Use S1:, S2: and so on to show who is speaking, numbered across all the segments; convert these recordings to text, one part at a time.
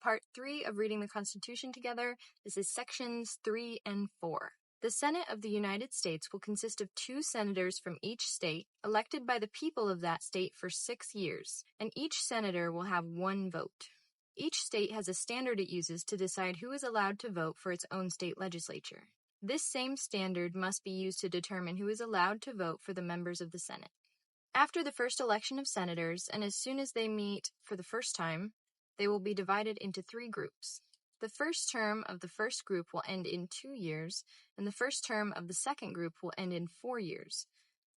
S1: part 3 of reading the Constitution together. This is sections 3 and 4. The Senate of the United States will consist of 2 senators from each state, elected by the people of that state for 6 years, and each senator will have 1 vote. Each state has a standard it uses to decide who is allowed to vote for its own state legislature. This same standard must be used to determine who is allowed to vote for the members of the Senate. After the first election of senators, and as soon as they meet for the first time, they will be divided into 3 groups. The first term of the first group will end in 2 years, and the first term of the second group will end in 4 years,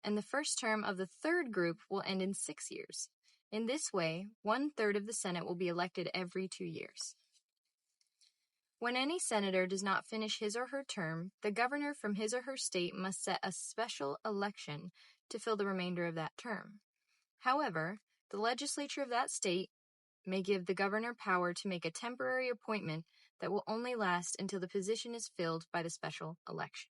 S1: and the first term of the third group will end in 6 years. In this way, 1/3 of the Senate will be elected every 2 years. When any senator does not finish his or her term, the governor from his or her state must set a special election to fill the remainder of that term. However, the legislature of that state may give the governor power to make a temporary appointment that will only last until the position is filled by the special election.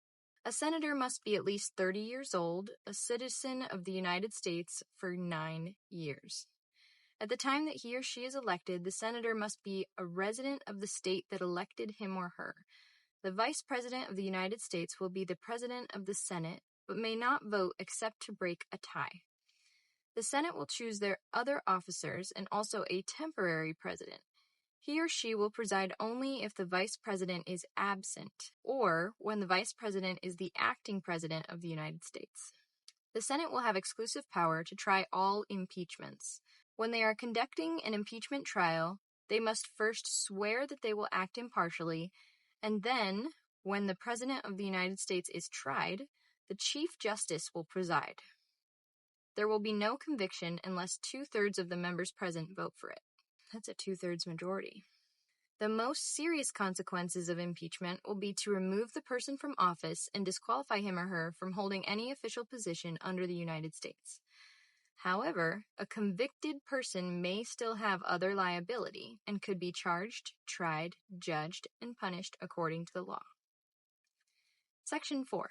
S1: A senator must be at least 30 years old, a citizen of the United States for 9 years. At the time that he or she is elected, the senator must be a resident of the state that elected him or her. The Vice President of the United States will be the President of the Senate, but may not vote except to break a tie. The Senate will choose their other officers and also a temporary president. He or she will preside only if the Vice President is absent, or when the Vice President is the acting President of the United States. The Senate will have exclusive power to try all impeachments. When they are conducting an impeachment trial, they must first swear that they will act impartially, and then, when the President of the United States is tried, the Chief Justice will preside. There will be no conviction unless 2/3 of the members present vote for it. That's a 2/3 majority. The most serious consequences of impeachment will be to remove the person from office and disqualify him or her from holding any official position under the United States. However, a convicted person may still have other liability and could be charged, tried, judged, and punished according to the law. Section 4.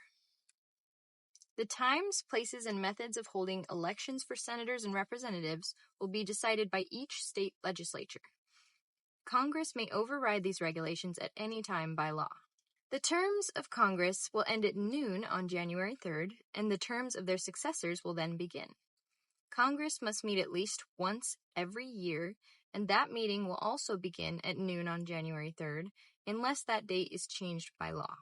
S1: The times, places, and methods of holding elections for senators and representatives will be decided by each state legislature. Congress may override these regulations at any time by law. The terms of Congress will end at noon on January 3rd, and the terms of their successors will then begin. Congress must meet at least once every year, and that meeting will also begin at noon on January 3rd, unless that date is changed by law.